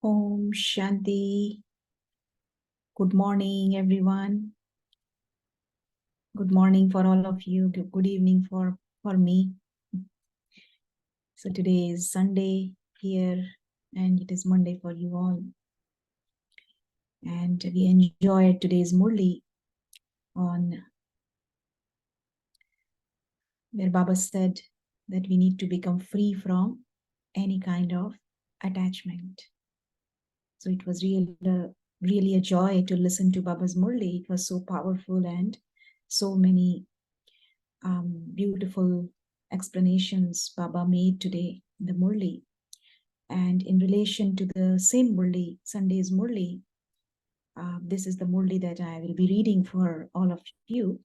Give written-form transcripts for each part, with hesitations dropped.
Om Shanti. Good morning, everyone. Good morning for all of you. Good evening for me. So today is Sunday here, and it is Monday for you all. And we enjoyed today's Murli on where Baba said that we need to become free from any kind of attachment. So it was really a joy to listen to Baba's Murli. It was so powerful and so many beautiful explanations Baba made today in the Murli. And in relation to the same Murli, Sunday's Murli, this is the Murli that I will be reading for all of you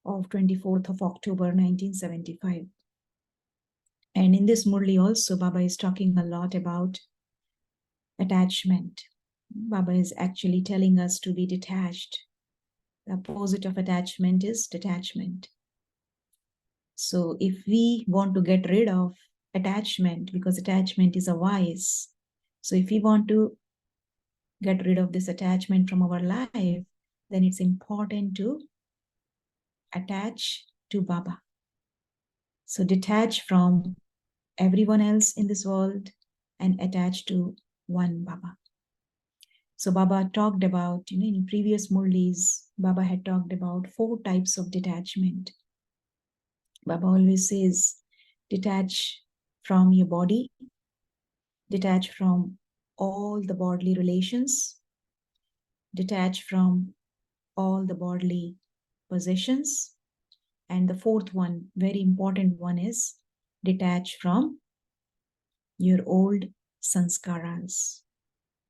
of 24th of October 1975. And in this Murli also, Baba is talking a lot about attachment. Baba is actually telling us to be detached. The opposite of attachment is detachment. So if we want to get rid of attachment, because attachment is a vice, so if we want to get rid of this attachment from our life, then it's important to attach to Baba. So detach from everyone else in this world and attach to one Baba. So Baba talked about, in previous Murlis, Baba had talked about 4 types of detachment. Baba always says, detach from your body, detach from all the bodily relations, detach from all the bodily possessions, and the 4th one, very important one, is detach from your old sanskaras,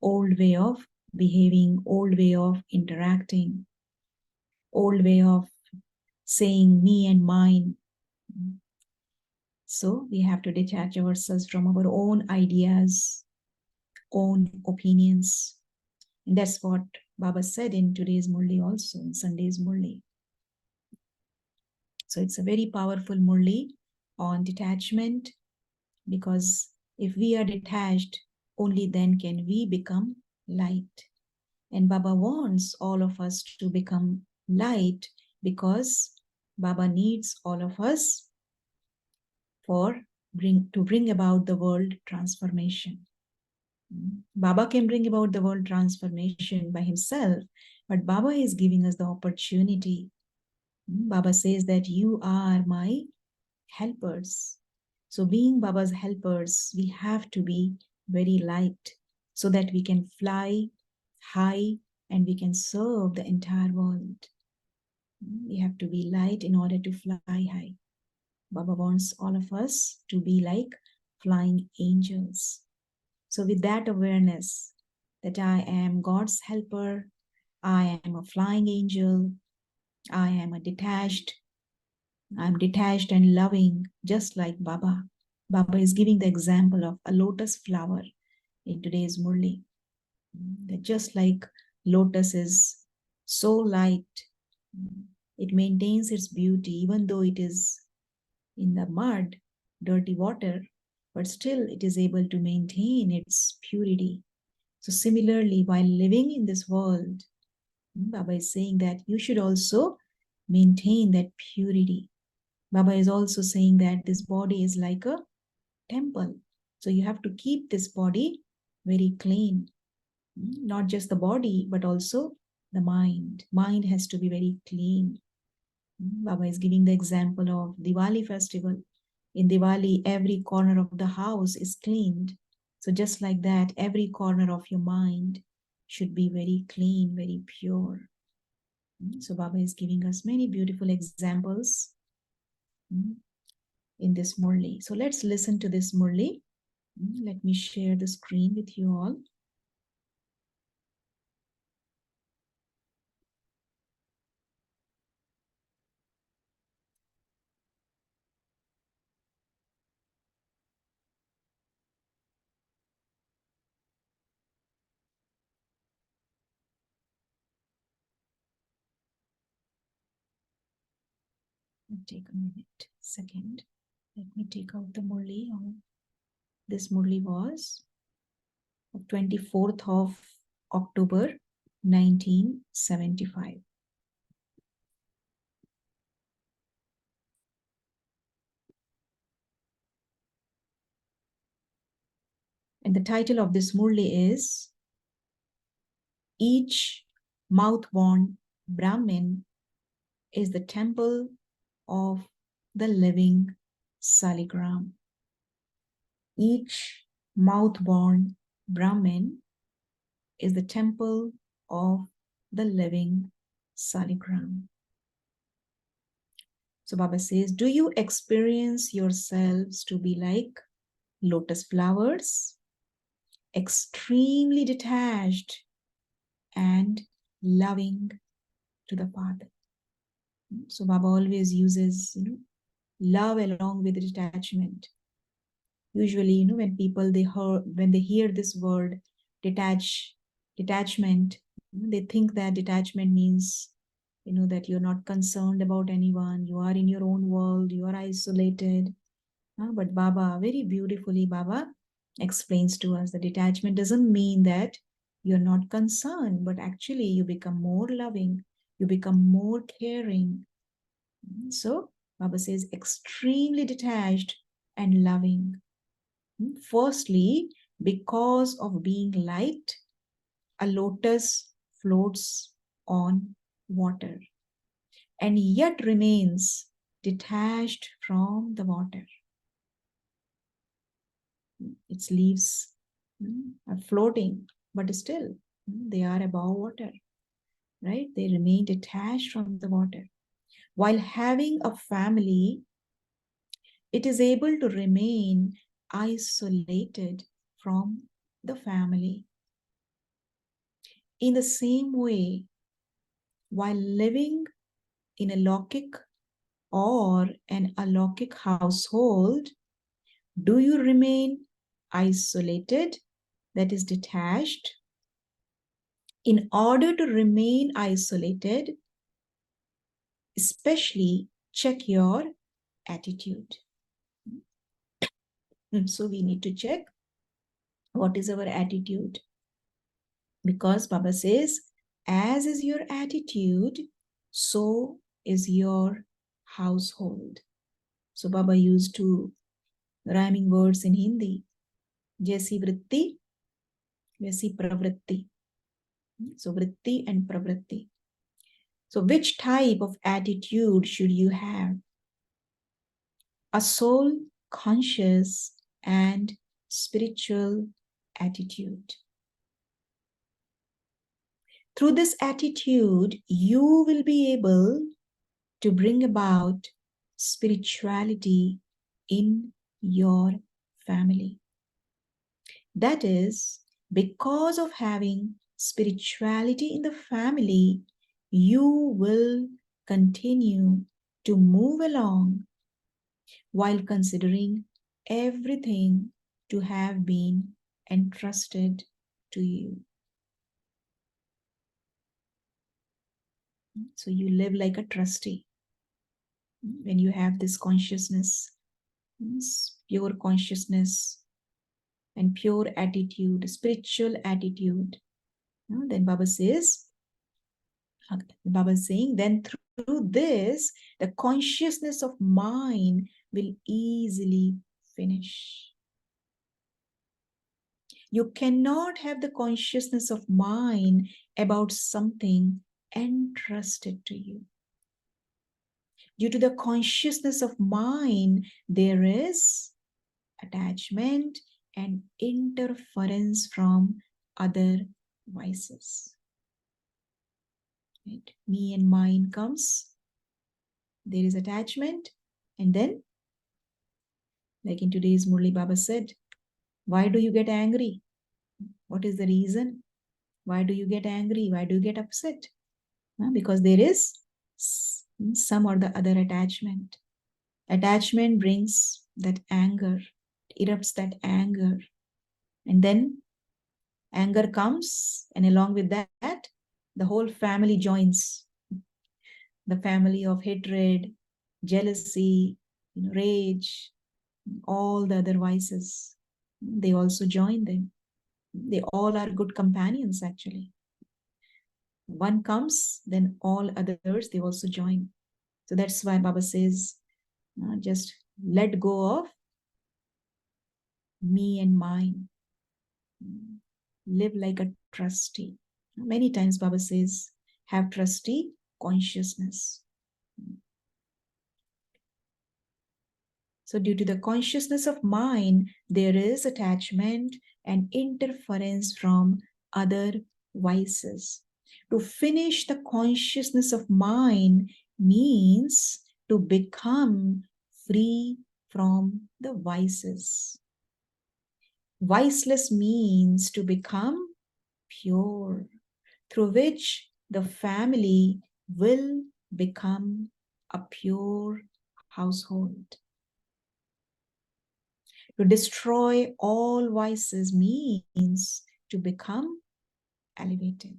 old way of behaving, old way of interacting, old way of saying me and mine. So we have to detach ourselves from our own ideas, own opinions. And that's what Baba said in today's Murli also, in Sunday's Murli. So it's a very powerful Murli on detachment, because if we are detached, only then can we become light. And Baba wants all of us to become light, because Baba needs all of us to bring about the world transformation. Baba can bring about the world transformation by himself, but Baba is giving us the opportunity. Baba says that you are my helpers. So being Baba's helpers, we have to be very light so that we can fly high and we can serve the entire world. We have to be light in order to fly high. Baba wants all of us to be like flying angels. So with that awareness that I am God's helper, I am a flying angel, I'm detached and loving, just like Baba. Baba is giving the example of a lotus flower in today's Murli. That just like lotus is so light, it maintains its beauty even though it is in the mud, dirty water, but still it is able to maintain its purity. So similarly, while living in this world, Baba is saying that you should also maintain that purity. Baba is also saying that this body is like a temple. So you have to keep this body very clean. Not just the body, but also the mind. Mind has to be very clean. Baba is giving the example of Diwali festival. In Diwali, every corner of the house is cleaned. So just like that, every corner of your mind should be very clean, very pure. So Baba is giving us many beautiful examples in this Murli. So let's listen to this Murli. Let me share the screen with you all. Take a minute, second. Let me take out the Murli. This Murli was of 24th of October 1975. And the title of this Murli is Each Mouth-born Brahmin is the temple of the living saligram. Each mouth-born Brahmin is the temple of the living saligram. So Baba says, do you experience yourselves to be like lotus flowers, extremely detached and loving to the Father? So Baba always uses, love along with detachment. Usually, when people when they hear this word detachment, they think that detachment means, that you're not concerned about anyone, you are in your own world, you are isolated. But Baba, very beautifully, Baba explains to us that detachment doesn't mean that you're not concerned, but actually you become more loving, you become more caring. So Baba says extremely detached and loving. Firstly, because of being light, a lotus floats on water and yet remains detached from the water. Its leaves are floating, but still they are above water, right? They remain detached from the water. While having a family, it is able to remain isolated from the family. In the same way, while living in a Lokik or an alokik household, do you remain isolated, that is detached? In order to remain isolated, especially check your attitude. So we need to check what is our attitude. Because Baba says, as is your attitude, so is your household. So Baba used two rhyming words in Hindi. Jaisi vritti, vaisi pravritti. So vritti and pravritti. So which type of attitude should you have? A soul conscious and spiritual attitude. Through this attitude, you will be able to bring about spirituality in your family. That is, because of having spirituality in the family, you will continue to move along while considering everything to have been entrusted to you. So you live like a trustee when you have this consciousness, this pure consciousness and pure attitude, spiritual attitude. Then Baba says, Baba is saying, then through this, the consciousness of mind will easily finish. You cannot have the consciousness of mind about something entrusted to you. Due to the consciousness of mind, there is attachment and interference from other vices. Right? Me and mine comes, there is attachment, and then, like in today's Murli Baba said, why do you get angry? What is the reason? Why do you get angry? Why do you get upset? Because there is some or the other attachment. Attachment brings that anger, erupts that anger. And then anger comes, and along with that, the whole family joins. The family of hatred, jealousy, rage, all the other vices. They also join them. They all are good companions, actually. One comes, then all others, they also join. So that's why Baba says, just let go of me and mine. Live like a trustee. Many times Baba says, have trustee consciousness. So due to the consciousness of mind, there is attachment and interference from other vices. To finish the consciousness of mind means to become free from the vices. Viceless means to become pure, through which the family will become a pure household. To destroy all vices means to become elevated.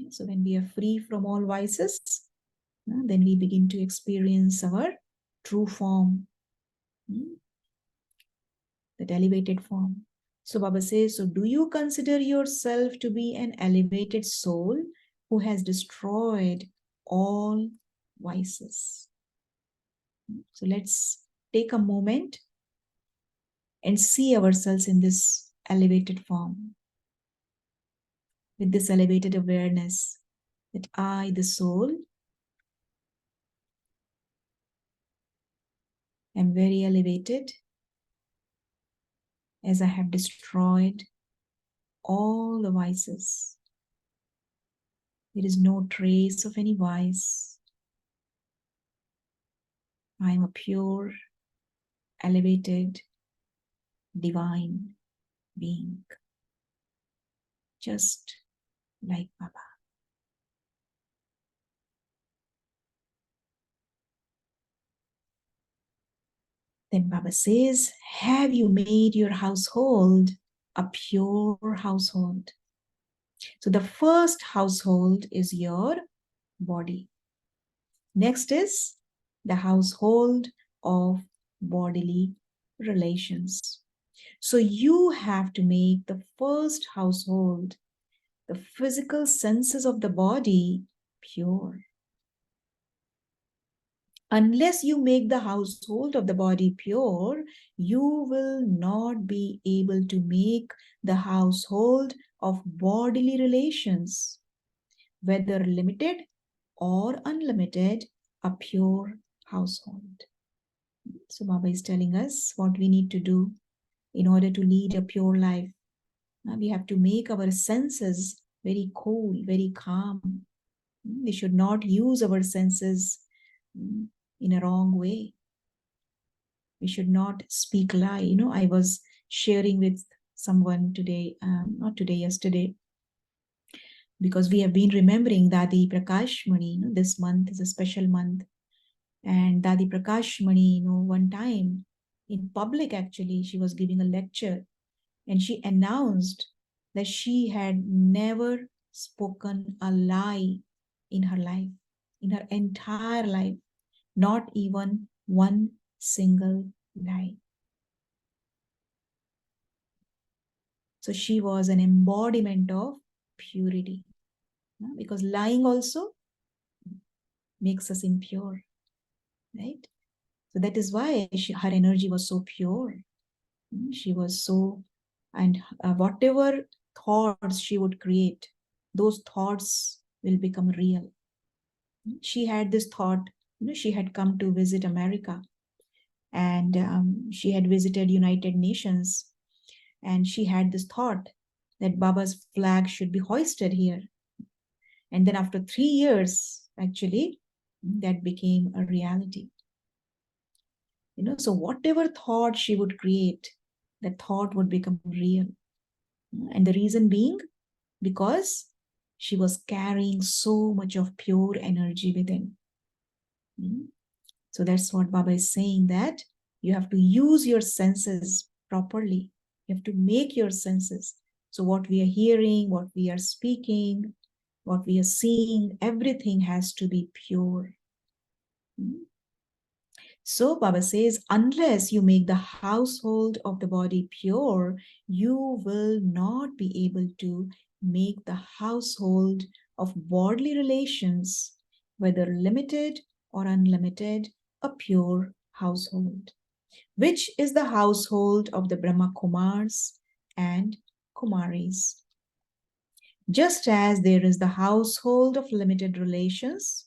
So when we are free from all vices, then we begin to experience our true form, that elevated form. So Baba says, so do you consider yourself to be an elevated soul who has destroyed all vices? So let's take a moment and see ourselves in this elevated form, with this elevated awareness that I, the soul, am very elevated, as I have destroyed all the vices. There is no trace of any vice. I am a pure, elevated, divine being, just like Baba. Then Baba says, have you made your household a pure household? So the first household is your body. Next is the household of bodily relations. So you have to make the first household, the physical senses of the body, pure. Unless you make the household of the body pure, you will not be able to make the household of bodily relations, whether limited or unlimited, a pure household. So Baba is telling us what we need to do in order to lead a pure life. We have to make our senses very cool, very calm. We should not use our senses in a wrong way. We should not speak lie. I was sharing with someone today, not today, yesterday, because we have been remembering Dadi Prakash Mani. This month is a special month. And Dadi Prakash Mani, one time in public, actually, she was giving a lecture and she announced that she had never spoken a lie in her life, in her entire life, not even one single lie. So she was an embodiment of purity, because lying also makes us impure, right? So that is why her energy was so pure. She was so, and whatever thoughts she would create, those thoughts will become real. She had this thought, she had come to visit America, and she had visited United Nations, and she had this thought that Baba's flag should be hoisted here. And then after 3 years, actually, that became a reality. So whatever thought she would create, that thought would become real. And the reason being, because she was carrying so much of pure energy within. So that's what Baba is saying, that you have to use your senses properly. You have to make your senses. So what we are hearing, what we are speaking, what we are seeing, everything has to be pure. So Baba says, unless you make the household of the body pure, you will not be able to make the household of bodily relations, whether limited or unlimited, a pure household, which is the household of the Brahma Kumars and Kumaris. Just as there is the household of limited relations,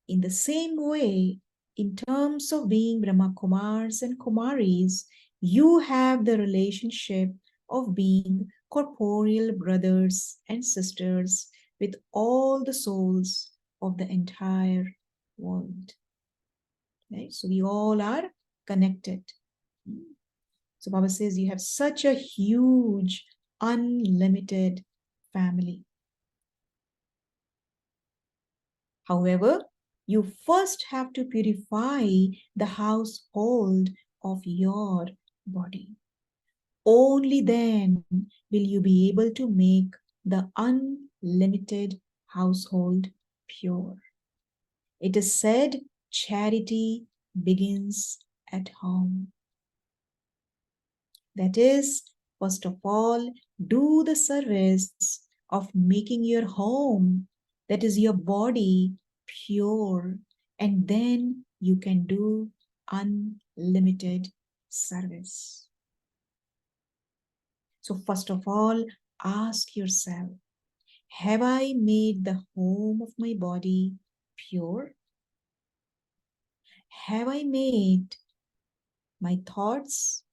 in the same way, in terms of being Brahma Kumars and Kumaris, you have the relationship of being corporeal brothers and sisters with all the souls of the entire world. Right? So we all are connected. So Baba says you have such a huge, unlimited family. However, you first have to purify the household of your body. Only then will you be able to make the unlimited household pure. It is said, charity begins at home. That is, first of all, do the service of making your home, that is your body, pure, and then you can do unlimited service. So first of all, ask yourself, have I made the home of my body pure? Have I made my thoughts,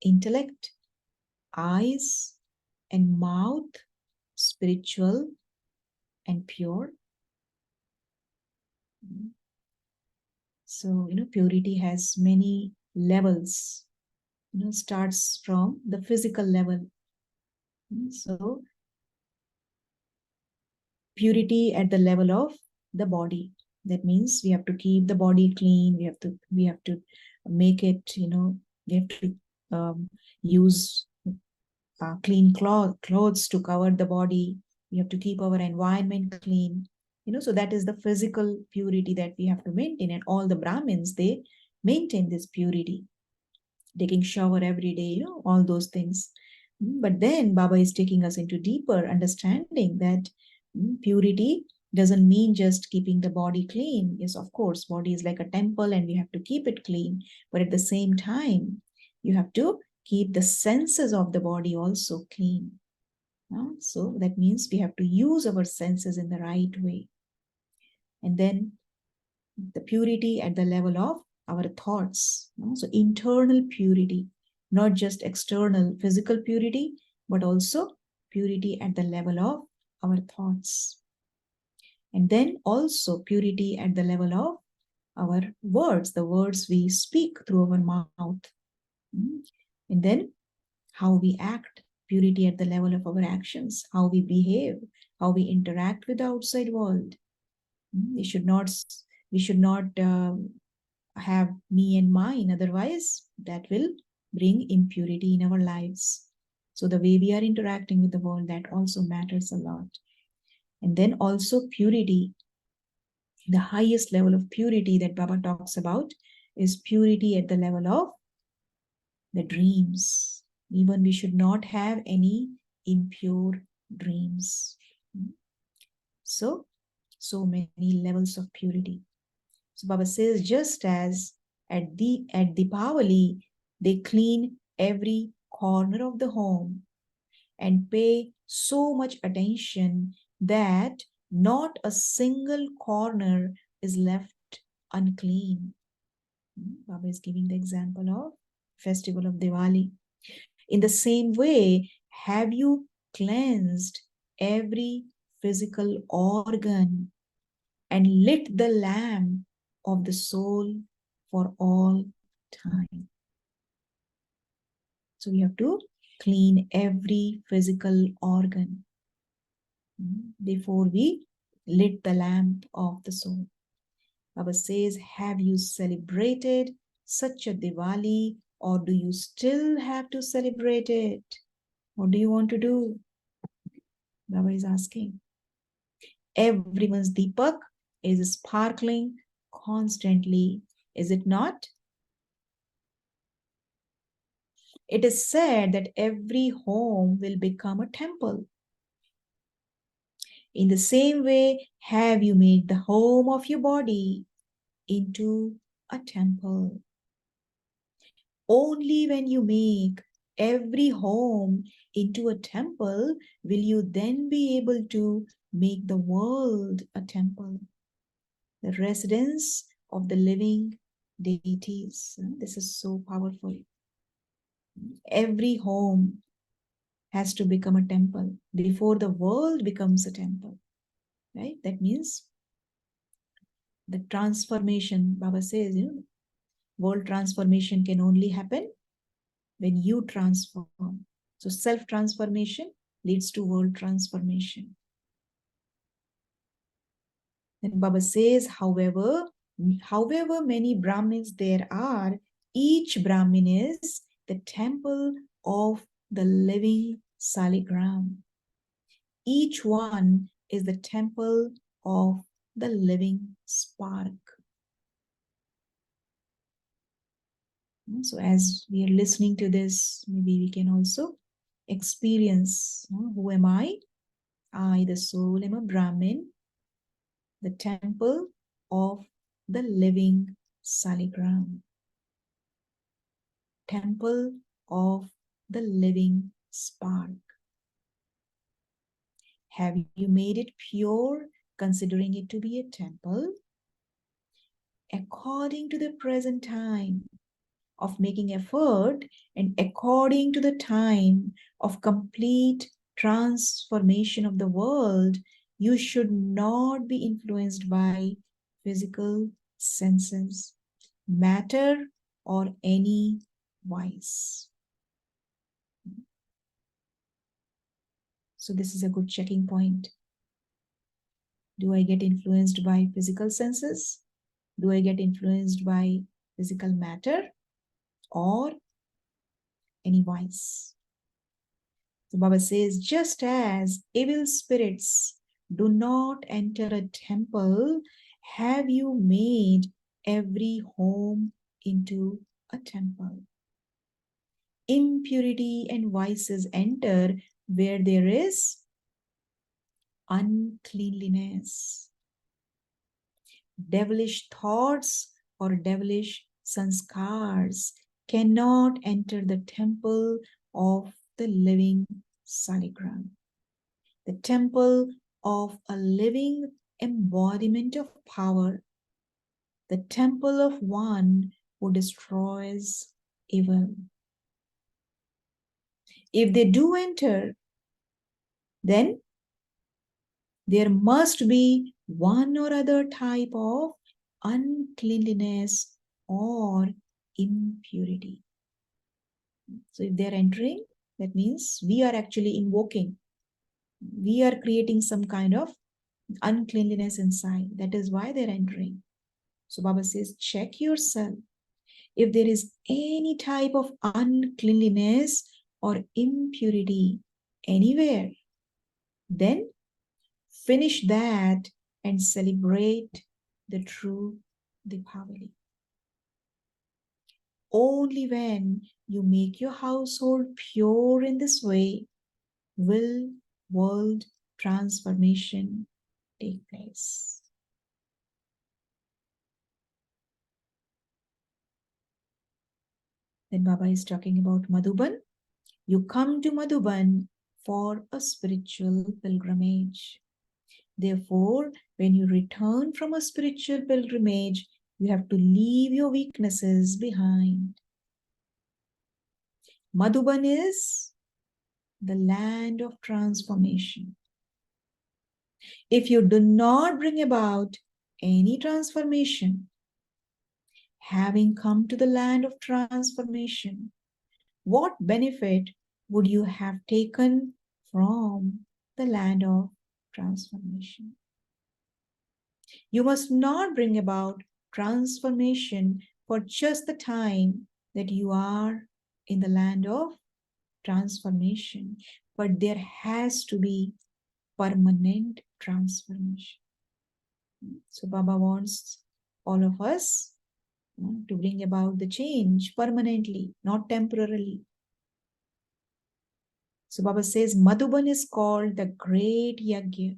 intellect, eyes, and mouth spiritual and pure? So, purity has many levels. Starts from the physical level. So, purity at the level of the body. That means we have to keep the body clean. We have to make it, we have to use clean clothes to cover the body. We have to keep our environment clean. So that is the physical purity that we have to maintain. And all the Brahmins, they maintain this purity, taking shower every day, all those things. But then Baba is taking us into deeper understanding that purity doesn't mean just keeping the body clean. Yes, of course, body is like a temple and we have to keep it clean. But at the same time, you have to keep the senses of the body also clean. So that means we have to use our senses in the right way. And then the purity at the level of our thoughts. So internal purity, not just external physical purity, but also purity at the level of our thoughts. And then also purity at the level of our words, the words we speak through our mouth. And then how we act, purity at the level of our actions, how we behave, how we interact with the outside world. We should not have me and mine, otherwise that will bring impurity in our lives. So the way we are interacting with the world, that also matters a lot. And then also purity, the highest level of purity that Baba talks about is purity at the level of the dreams. Even we should not have any impure dreams. So many levels of purity. So Baba says, just as at Deepavali, they clean every corner of the home and pay so much attention that not a single corner is left unclean. Baba is giving the example of festival of Diwali. In the same way, have you cleansed every physical organ and lit the lamp of the soul for all time? So we have to clean every physical organ before we lit the lamp of the soul. Baba says, have you celebrated such a Diwali, or do you still have to celebrate it? What do you want to do? Baba is asking. Everyone's Deepak is sparkling constantly Is it not? It is said that every home will become a temple. In the same way, have you made the home of your body into a temple? Only when you make every home into a temple will you then be able to make the world a temple, the residence of the living deities. This is so powerful. Every home has to become a temple before the world becomes a temple, right? That means the transformation, Baba says, world transformation can only happen when you transform. So self-transformation leads to world transformation. And Baba says, however many Brahmins there are, each Brahmin is the temple of the living saligram. Each one is the temple of the living spark. So as we are listening to this, maybe we can also experience, who am I? I, the soul, am a Brahmin, the temple of the living saligram. Temple of the living spark. Have you made it pure, considering it to be a temple? According to the present time of making effort and according to the time of complete transformation of the world, you should not be influenced by physical senses, matter, or any vice. So this is a good checking point. Do I get influenced by physical senses? Do I get influenced by physical matter or any vice? So Baba says, just as evil spirits do not enter a temple, have you made every home into a temple? Impurity and vices enter where there is uncleanliness. Devilish thoughts or devilish sanskars cannot enter the temple of the living saligram, the temple of a living embodiment of power, the temple of one who destroys evil. If they do enter, then there must be one or other type of uncleanliness or impurity. So if they're entering, that means we are actually invoking. We are creating some kind of uncleanliness inside. That is why they're entering. So Baba says, check yourself. If there is any type of uncleanliness or impurity anywhere, then finish that and celebrate the true Deepavali. Only when you make your household pure in this way will world transformation take place. Then Baba is talking about Madhuban. You come to Madhuban for a spiritual pilgrimage. Therefore, when you return from a spiritual pilgrimage, you have to leave your weaknesses behind. Madhuban is the land of transformation. If you do not bring about any transformation, having come to the land of transformation, what benefit would you have taken from the land of transformation? You must not bring about transformation for just the time that you are in the land of transformation, but there has to be permanent transformation. So Baba wants all of us to bring about the change permanently, not temporarily. So Baba says Madhuban is called the great yajna,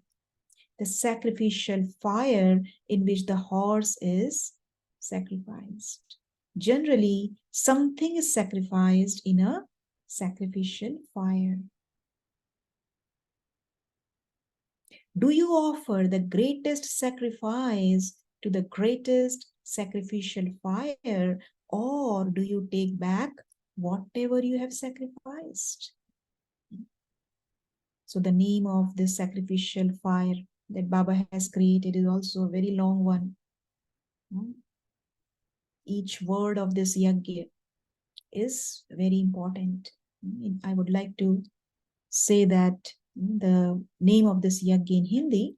the sacrificial fire in which the horse is sacrificed. Generally, something is sacrificed in a sacrificial fire. Do you offer the greatest sacrifice to the greatest sacrificial fire, or do you take back whatever you have sacrificed? So the name of this sacrificial fire that Baba has created is also a very long one. Each word of this yajna is very important. I would like to say that the name of this yajna in Hindi,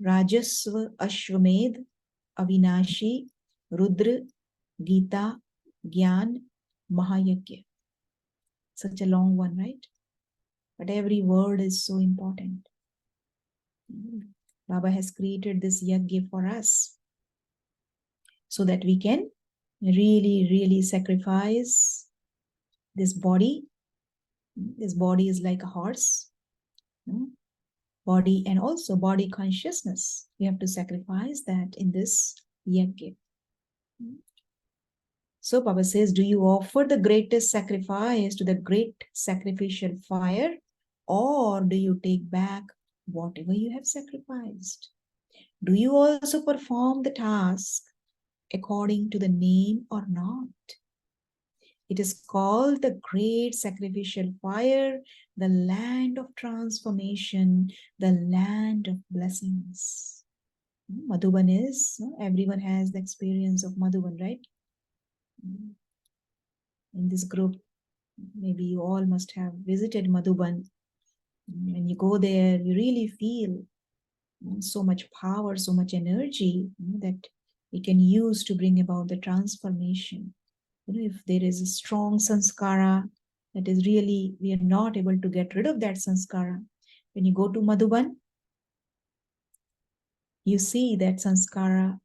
Rajasva Ashwamed Avinashi Rudra Gita Gyan Mahayajna. Such a long one, right? But every word is so important. Baba has created this yajna for us so that we can really sacrifice this body. This body is like a horse. Body and also body consciousness. We have to sacrifice that in this yajna. So Baba says, do you offer the greatest sacrifice to the great sacrificial fire, or do you take back whatever you have sacrificed? Do you also perform the task according to the name or not? It is called the great sacrificial fire, the land of transformation, the land of blessings. Madhuban is, everyone has the experience of Madhuban, right? In this group, maybe you all must have visited Madhuban. When you go there, you really feel so much power, so much energy that we can use to bring about the transformation. If there is a strong sanskara that is really, we are not able to get rid of that sanskara. When you go to Madhuban, you see that sanskara,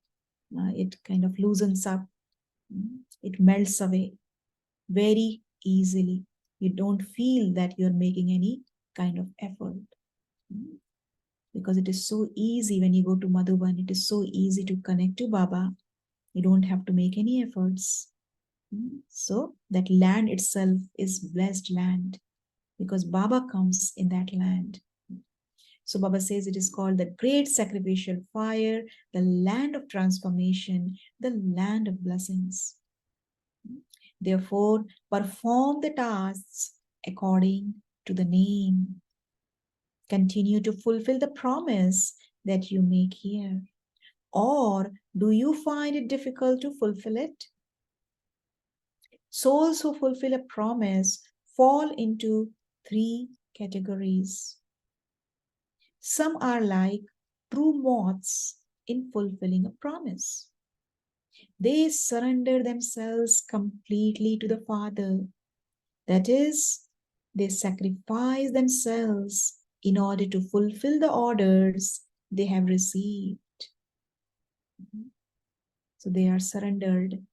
it kind of loosens up, it melts away very easily. You don't feel that you're making any kind of effort. Because it is so easy when you go to Madhuban, it is so easy to connect to Baba. You don't have to make any efforts. So that land itself is blessed land because Baba comes in that land. So Baba says it is called the great sacrificial fire, the land of transformation, the land of blessings. Therefore, perform the tasks according to the name. Continue to fulfill the promise that you make here. Or do you find it difficult to fulfill it? Souls who fulfill a promise fall into three categories. Some are like true moths in fulfilling a promise. They surrender themselves completely to the Father. That is, they sacrifice themselves in order to fulfill the orders they have received. So they are surrendered.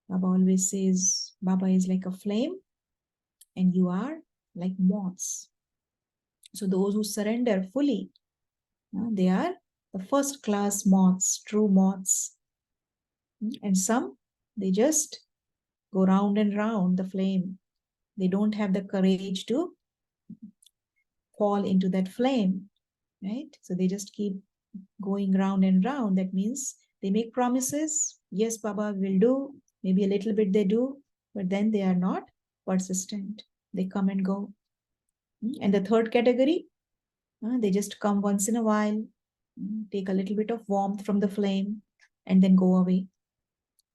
Baba always says, Baba is like a flame and you are like moths. So those who surrender fully, they are the first class moths, true moths. And some, they just go round and round the flame. They don't have the courage to fall into that flame, right? So they just keep going round and round. That means they make promises. Yes, Baba will do. Maybe a little bit they do, but then they are not persistent. They come and go. And the third category, they just come once in a while, take a little bit of warmth from the flame, and then go away.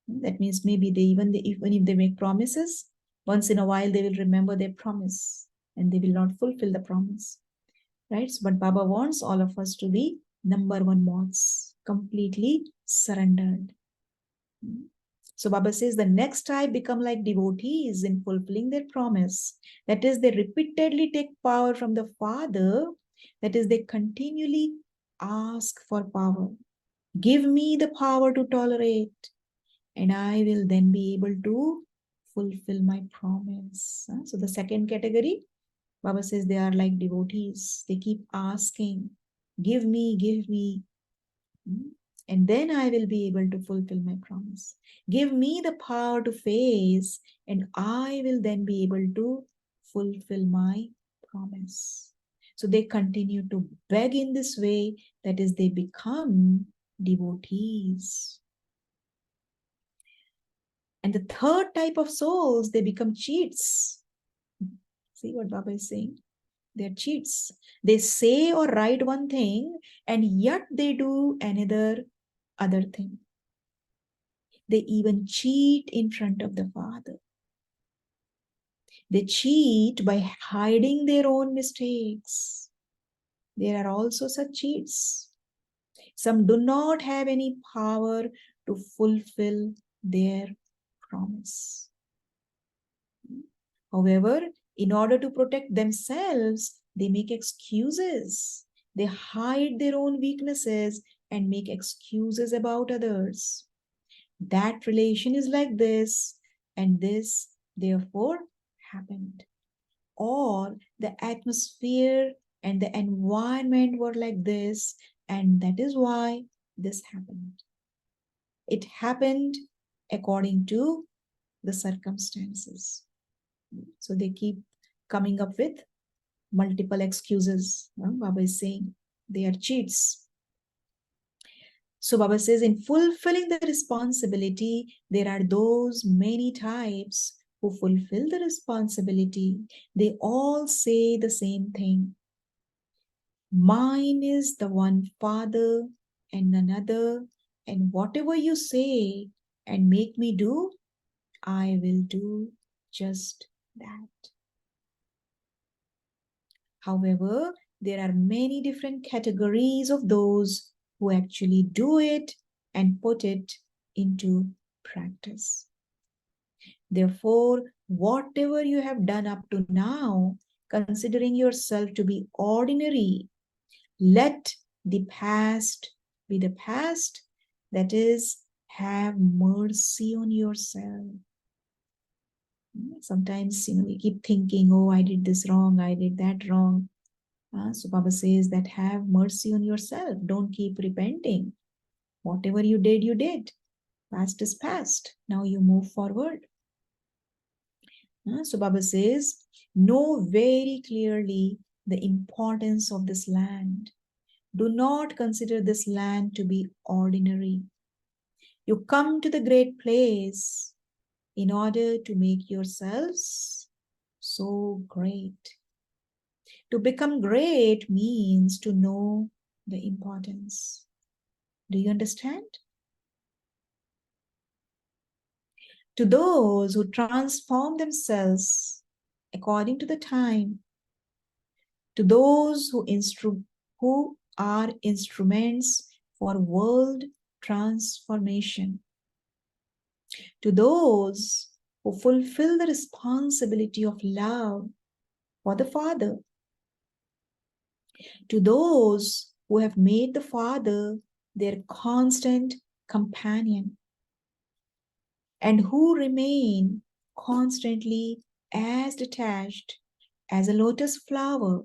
That means maybe even if they make promises, once in a while they will remember their promise and they will not fulfill the promise. Right? So, but Baba wants all of us to be number one moths, completely surrendered. So Baba says the next type become like devotees in fulfilling their promise. That is, they repeatedly take power from the Father. That is, they continually ask for power. Give me the power to tolerate, and I will then be able to fulfill my promise. So the second category, Baba says they are like devotees. They keep asking, give me, give me. And then I will be able to fulfill my promise. Give me the power to face, and I will then be able to fulfill my promise. So they continue to beg in this way, that is, they become devotees. And the third type of souls, they become cheats. See what Baba is saying? They're cheats. They say or write one thing, and yet they do another other thing. They even cheat in front of the Father. They cheat by hiding their own mistakes. There are also such cheats. Some do not have any power to fulfill their promise. However, in order to protect themselves, they make excuses. They hide their own weaknesses and make excuses about others. That relation is like this, and this therefore happened. Or the atmosphere and the environment were like this, and that is why this happened. It happened according to the circumstances. So they keep coming up with multiple excuses. Baba is saying they are cheats. So Baba says, in fulfilling the responsibility, there are those many types who fulfill the responsibility. They all say the same thing. Mine is the one Father and another, and whatever you say and make me do, I will do just that. However, there are many different categories of those who actually do it and put it into practice. Therefore, whatever you have done up to now, considering yourself to be ordinary, let the past be the past. That is, have mercy on yourself. Sometimes, we keep thinking, oh, I did this wrong, I did that wrong. So Baba says that have mercy on yourself. Don't keep repenting. Whatever you did, you did. Past is past. Now you move forward. So Baba says, know very clearly the importance of this land. Do not consider this land to be ordinary. You come to the great place in order to make yourselves so great. To become great means to know the importance. Do you understand? To those who transform themselves according to the time, to those who are instruments for world transformation, to those who fulfill the responsibility of love for the Father, to those who have made the Father their constant companion, and who remain constantly as detached as a lotus flower,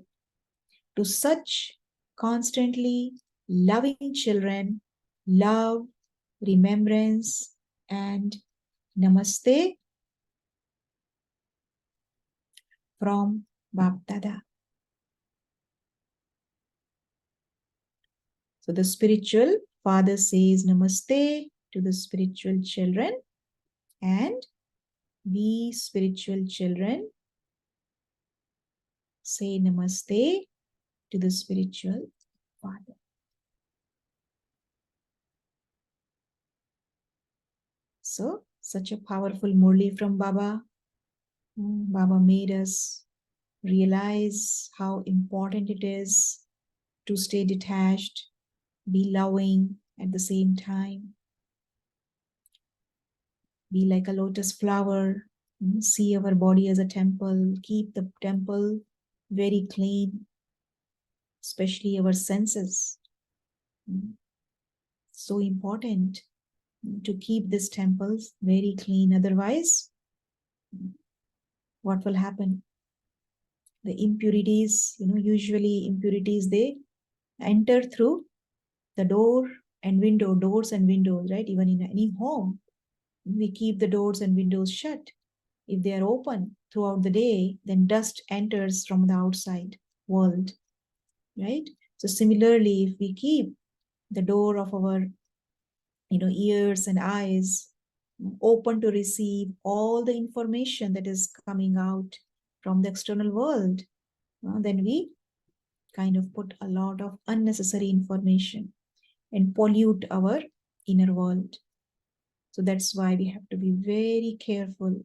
to such constantly loving children, love, remembrance, and namaste from Bapdada. So the spiritual father says namaste to the spiritual children, and we spiritual children say namaste to the spiritual father. So, such a powerful Murli from Baba. Baba made us realize how important it is to stay detached, be loving at the same time, be like a lotus flower, see our body as a temple, keep the temple very clean, especially our senses. so important to keep these temples very clean. Otherwise, what will happen? The impurities, usually impurities, they enter through the doors and windows, right? Even in any home, we keep the doors and windows shut. If they are open throughout the day, then dust enters from the outside world, right? So similarly, if we keep the door of our ears and eyes open to receive all the information that is coming out from the external world, then we kind of put a lot of unnecessary information and pollute our inner world. So that's why we have to be very careful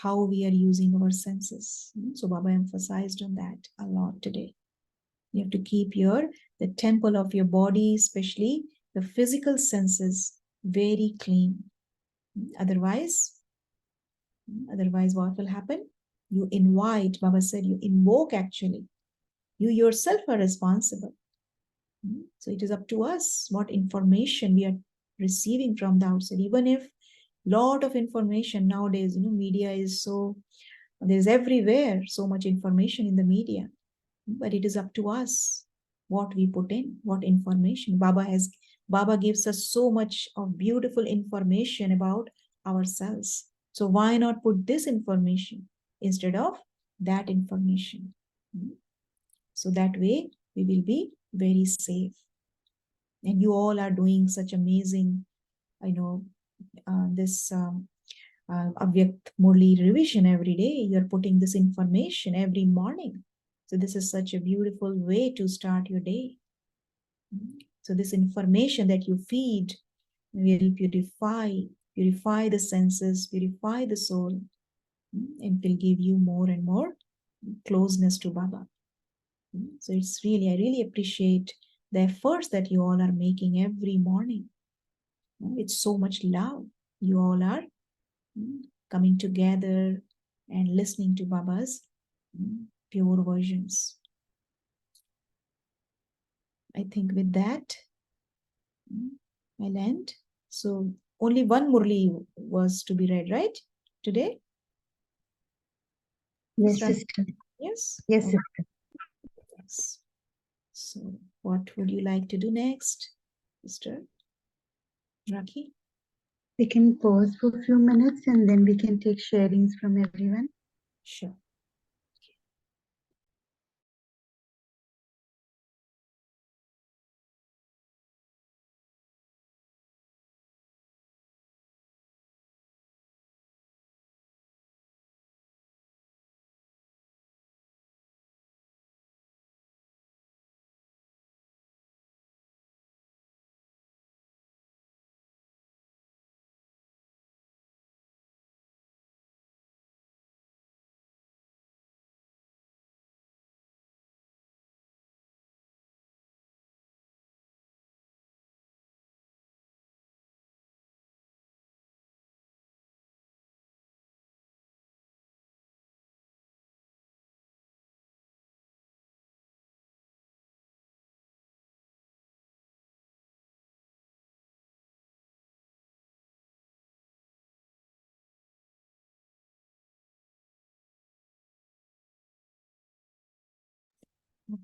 how we are using our senses. So Baba emphasized on that a lot today. You have to keep the temple of your body, especially the physical senses, very clean. Otherwise, what will happen? You invite, Baba said, you invoke actually. You yourself are responsible. So it is up to us what information we are receiving from the outside. Even if lot of information nowadays, media is so, there's everywhere so much information in the media, but it is up to us what we put in, what information. Baba gives us so much of beautiful information about ourselves. So why not put this information instead of that information? So that way we will be very safe. And you all are doing such amazing, this Avyakt Murli revision every day. You're putting this information every morning. So this is such a beautiful way to start your day. So this information that you feed will purify the senses, purify the soul, and will give you more and more closeness to Baba. So I really appreciate the efforts that you all are making every morning. It's so much love. You all are coming together and listening to Baba's pure versions. I think with that, I'll end. So only one Murli was to be read, right? Today? Yes, sister. Yes? Yes, sister. Yes. So what would you like to do next, Sister Raki? We can pause for a few minutes and then we can take sharings from everyone. Sure.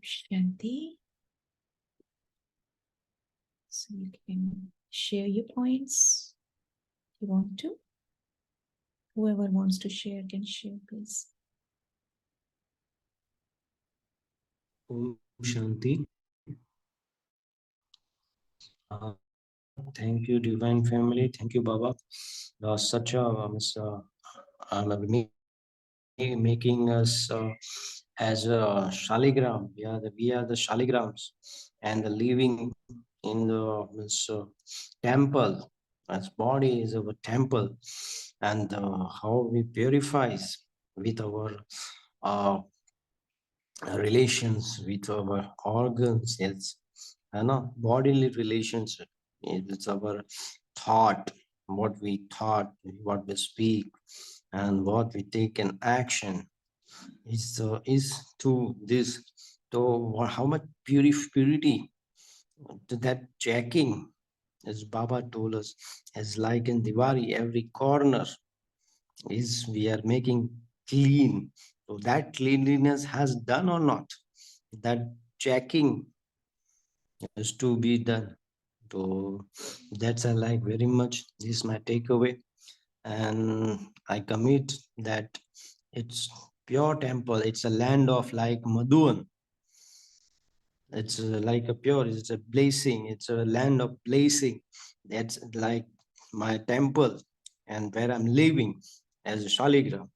Shanti. So you can share your points if you want to. Whoever wants to share can share, please. Om Shanti. Thank you, Divine Family. Thank you, Baba. Such a making us as a shaligram. Yeah, we are the shaligrams, and the living in the temple. As body is our temple, and how we purifies with our relations with our organs. It's bodily relations. It's our thought, what we thought, what we speak, and what we take in action. Is to this. So how much purity to that checking as Baba told us, as like in Diwali, every corner is we are making clean. So that cleanliness has done or not, that checking is to be done. So that's I like very much. This is my takeaway, and I commit that it's pure temple. It's a land of like Madhuvan. It's like a pure. It's a blessing. It's a land of blessing. That's like my temple, and where I'm living as a Shaligram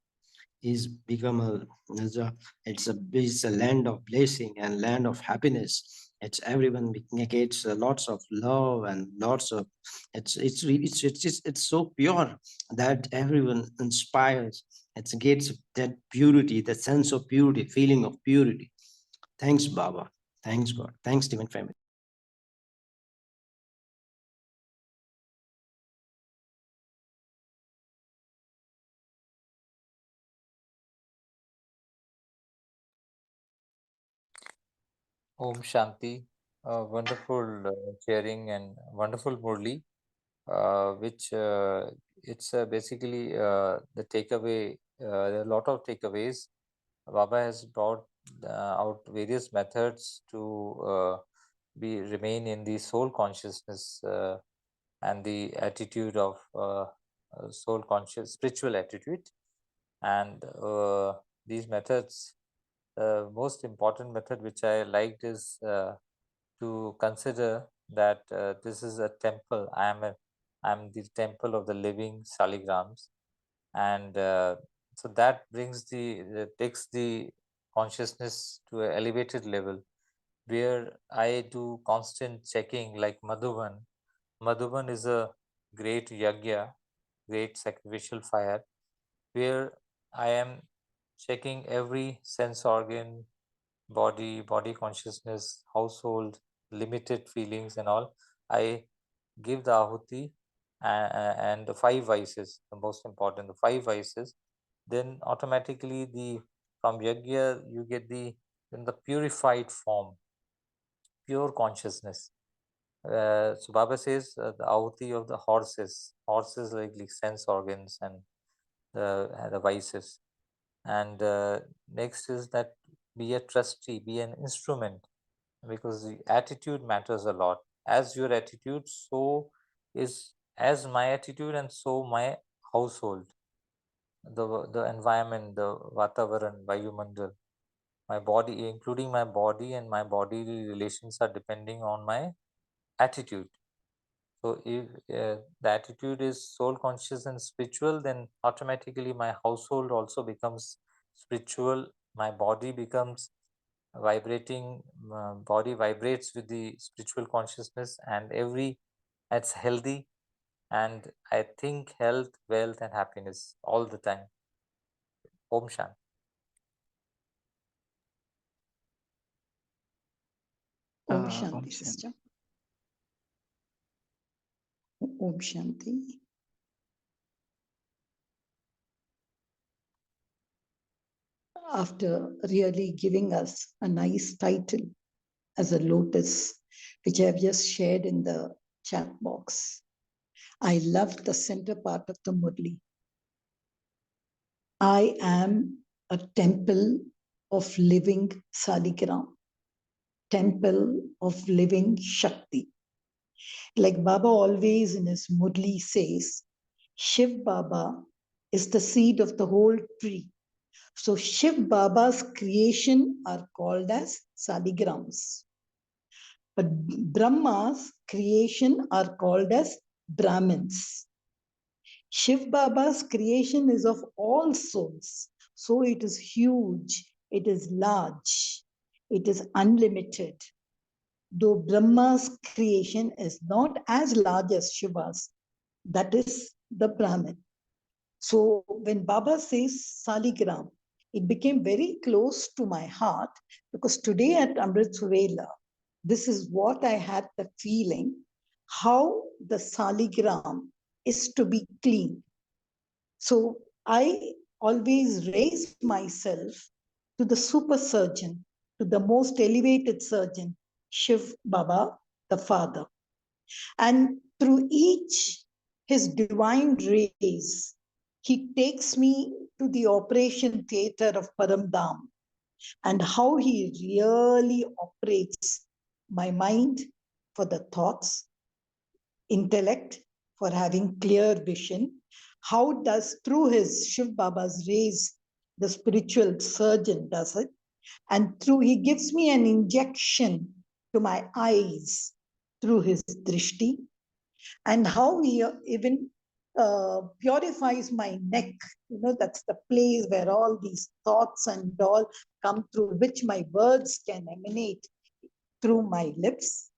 is become a, is a it's a land of blessing and land of happiness. It's everyone gets lots of love and lots of it's so pure that everyone inspires. It gets that purity, that sense of purity, feeling of purity. Thanks, Baba. Thanks, God. Thanks, Divine Family. Om Shanti. Wonderful sharing and wonderful Murli, which it's basically the takeaway. There are a lot of takeaways. Baba has brought out various methods to remain in the soul consciousness and the attitude of soul conscious, spiritual attitude. And these methods, the most important method which I liked is to consider that this is a temple. I'm the temple of the living saligrams, and so that brings takes the consciousness to an elevated level, where I do constant checking, like Madhuvan. Madhuvan is a great yagya, great sacrificial fire, where I am checking every sense organ, body consciousness, household, limited feelings and all. I give the ahuti and the 5 vices, the most important, the 5 vices. Then automatically from yajna you get in the purified form, pure consciousness. So Baba says the ahuti of the horses like sense organs and the vices. And next is that be a trustee, be an instrument, because the attitude matters a lot. As your attitude, so is as my attitude, and so my household, the environment, the Vatavaran, Vayumandal, my body, including my body and my bodily relations, are depending on my attitude. So if the attitude is soul conscious and spiritual, then automatically my household also becomes spiritual. My body becomes vibrating, body vibrates with the spiritual consciousness, and it's healthy. And I think health, wealth, and happiness all the time. Om Shanti. Om Shanti, sister. Om Shanti. After really giving us a nice title as a lotus, which I have just shared in the chat box, I loved the center part of the Murli. I am a temple of living Saligram, temple of living Shakti. Like Baba always in his Murli says, Shiv Baba is the seed of the whole tree. So Shiv Baba's creation are called as Saligrams. But Brahma's creation are called as Brahmins. Shiv Baba's creation is of all souls. So it is huge, it is large, it is unlimited. Though Brahma's creation is not as large as Shiva's, that is the Brahmin. So when Baba says Saligram, it became very close to my heart, because today at Amrit Vela, this is what I had the feeling, how the Saligram is to be clean. So I always raise myself to the super surgeon, to the most elevated surgeon, Shiv Baba, the Father. And Through each his divine rays, he takes me to the operation theater of Paramdam, and how he really operates my mind for the thoughts, intellect for having clear vision. How does through his Shiv Baba's rays, the spiritual surgeon does it, and through he gives me an injection to my eyes through his drishti, and how he even purifies my neck. That's the place where all these thoughts and all come through, which my words can emanate through my lips.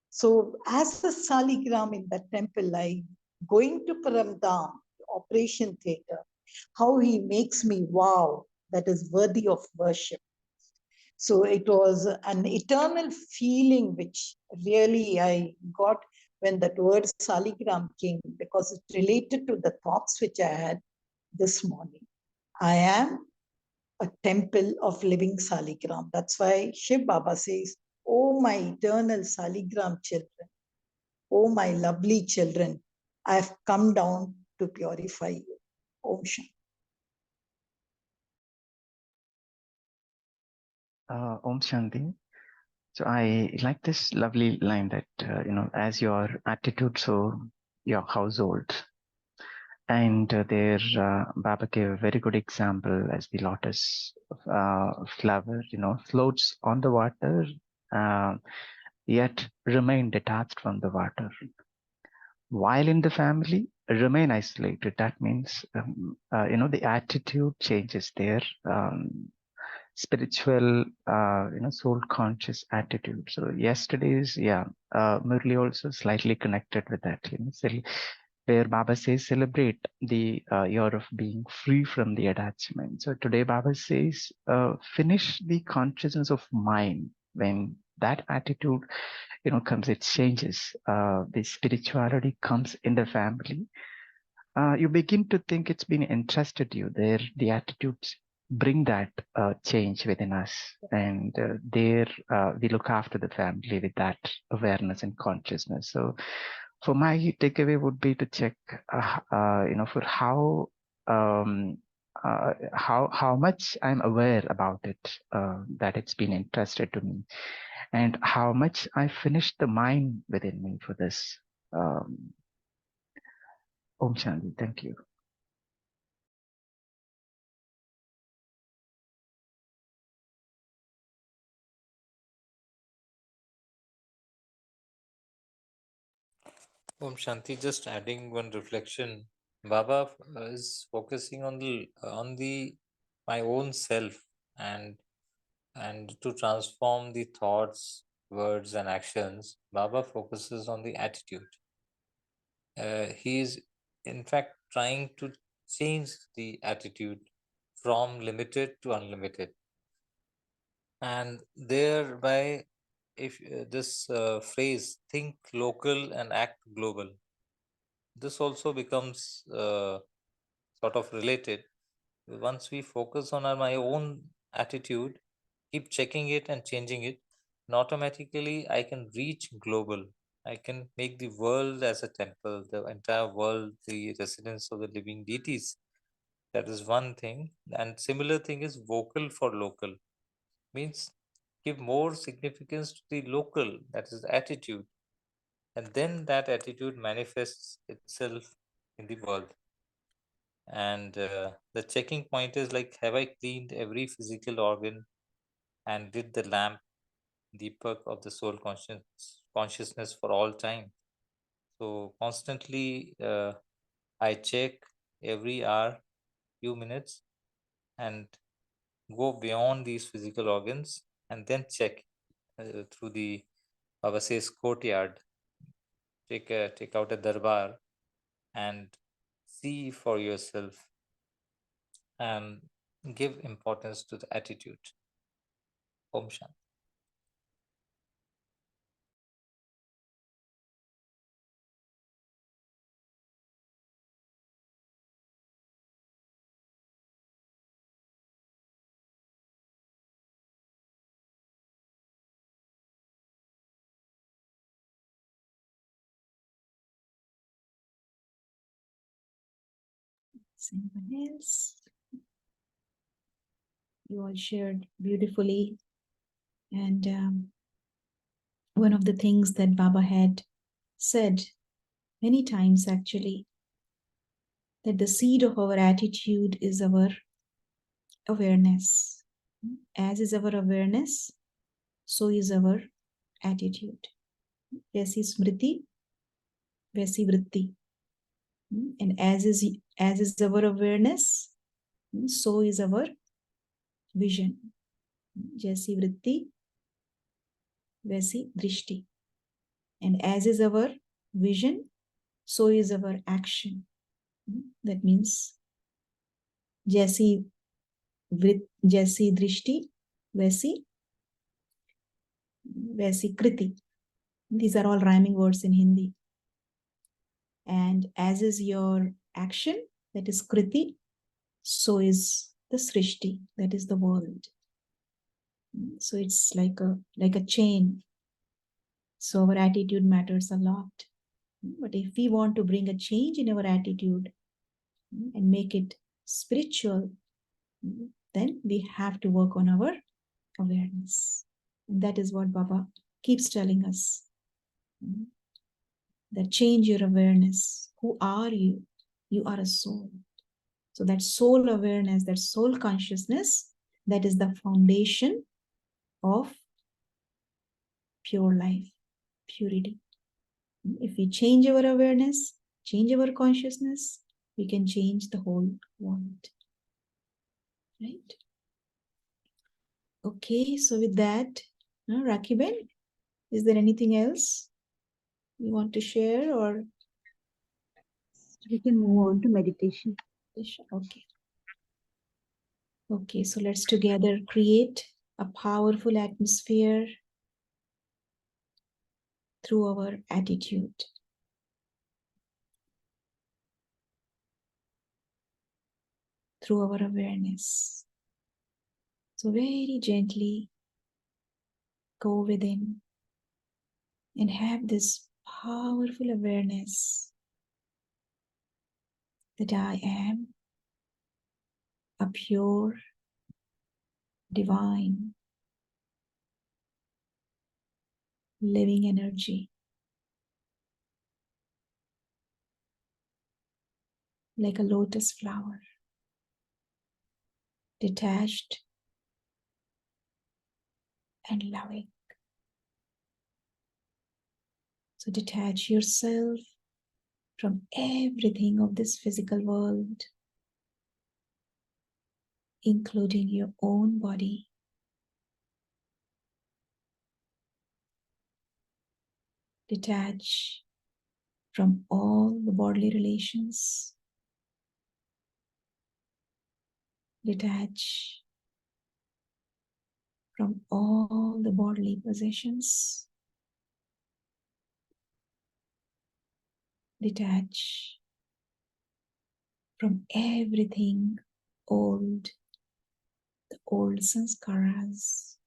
So as a saligram in that temple, I going to Paramdam, operation theater, how he makes me wow, that is worthy of worship. So it was an eternal feeling which really I got when that word saligram came, because it related to the thoughts which I had this morning. I am a temple of living saligram. That's why Shiv Baba says, "Oh, my eternal saligram children, oh, my lovely children, I have come down to purify you." Om Shanti. Om Shanti. So I like this lovely line that, as your attitude, so your household. And there, Baba gave a very good example as the lotus flower, floats on the water, yet remain detached from the water. While in the family, remain isolated. That means, the attitude changes there. Spiritual, soul conscious attitude. So yesterday's, Murli also slightly connected with that, where Baba says, celebrate the year of being free from the attachment. So today Baba says, finish the consciousness of mind. When that attitude, comes, it changes. The spirituality comes in the family. You begin to think it's been entrusted to you. There, the attitudes bring that change within us, and there we look after the family with that awareness and consciousness. So, for my takeaway would be to check, for how much I'm aware about it, that it's been entrusted to me, and how much I finished the mind within me for this. Om Shanti. Thank you. Om Shanti, just adding one reflection. Baba is focusing on the my own self, and to transform the thoughts, words, and actions. Baba focuses on the attitude. He is in fact trying to change the attitude from limited to unlimited, and thereby, if this phrase "think local and act global," this also becomes sort of related. Once we focus on my own attitude, keep checking it and changing it, and automatically I can reach global. I can make the world as a temple, the entire world the residence of the living deities. That is one thing. And similar thing is vocal for local. Means give more significance to the local, that is attitude. And then that attitude manifests itself in the world. And the checking point is like, have I cleaned every physical organ and lit the lamp, Deepak of the soul consciousness for all time? So constantly I check every hour, few minutes, and go beyond these physical organs, and then check through the Baba says courtyard. Take out a darbar and see for yourself, and give importance to the attitude. Om Shanti. Anyone else? You all shared beautifully. And one of the things that Baba had said many times actually, that the seed of our attitude is our awareness. As is our awareness, so is our attitude. Vaisi smriti, vaisi vritti. And as is our awareness, so is our vision. Jaisi vritti, vaisi drishti. And as is our vision, so is our action. That means jaisi drishti, vaisi kriti. These are all rhyming words in Hindi. And as is your action, that is kriti, so is the srishti, that is the world. So it's like a chain. So our attitude matters a lot. But if we want to bring a change in our attitude and make it spiritual, then we have to work on our awareness. And that is what Baba keeps telling us. That change your awareness. Who are you? You are a soul. So that soul awareness, that soul consciousness, that is the foundation of pure life, purity. If we change our awareness, change our consciousness, we can change the whole world. Right? Okay, so with that, Rakiben, is there anything else you want to share, or we can move on to meditation? Okay. Okay, so let's together create a powerful atmosphere through our attitude. Through our awareness. So very gently go within and have this powerful awareness that I am a pure, divine, living energy. Like a lotus flower, detached and loving. So detach yourself from everything of this physical world, including your own body. Detach from all the bodily relations. Detach from all the bodily possessions. Detach from everything old, the old sanskaras.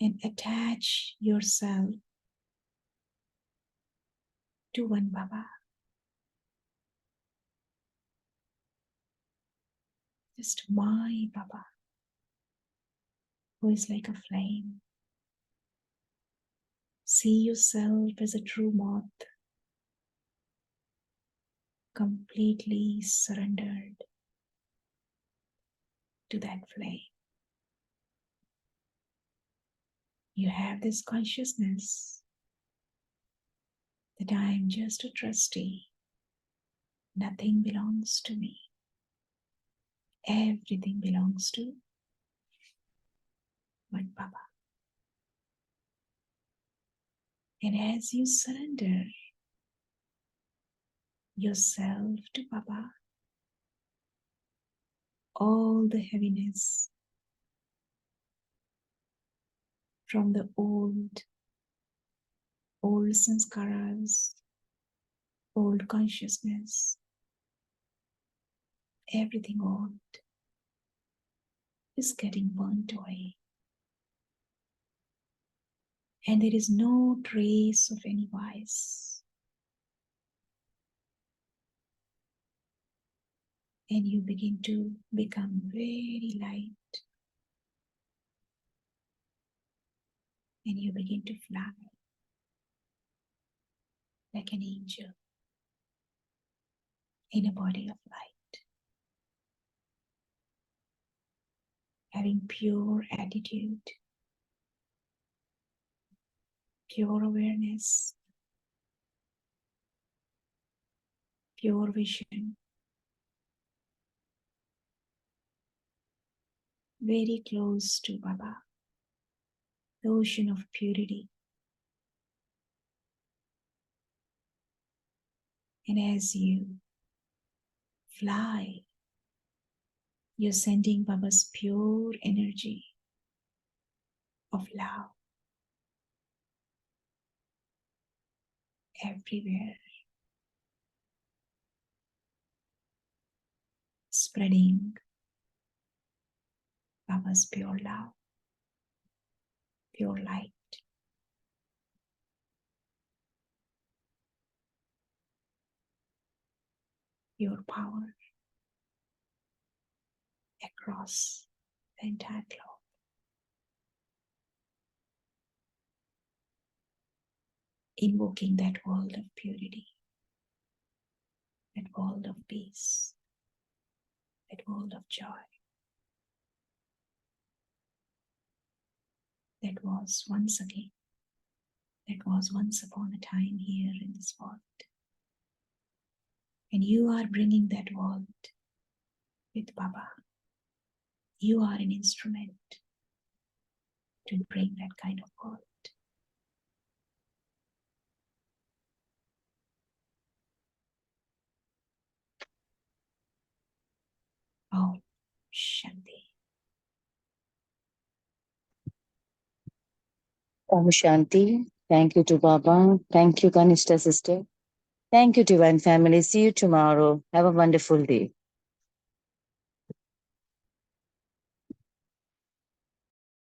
And attach yourself to one Baba. Just my Baba, who is like a flame. See yourself as a true moth, completely surrendered to that flame. You have this consciousness that I am just a trustee. Nothing belongs to me. Everything belongs to one Baba. And as you surrender yourself to Baba, all the heaviness from the old sanskaras, old consciousness, everything old is getting burnt away. And there is no trace of any vice, And you begin to become very light. And you begin to fly like an angel in a body of light, having pure attitude, pure awareness, pure vision, very close to Baba, the ocean of purity. And as you fly, you're sending Baba's pure energy of love everywhere, spreading Baba's pure love, pure light. Your power across the entire globe. Invoking that world of purity, that world of peace, that world of joy that was once again, that was once upon a time here in this world. And you are bringing that world with Baba. You are an instrument to bring that kind of world. Oh, Shanti. Om Shanti. Thank you to Baba. Thank you, Kanishta sister. Thank you, Divine Family. See you tomorrow. Have a wonderful day.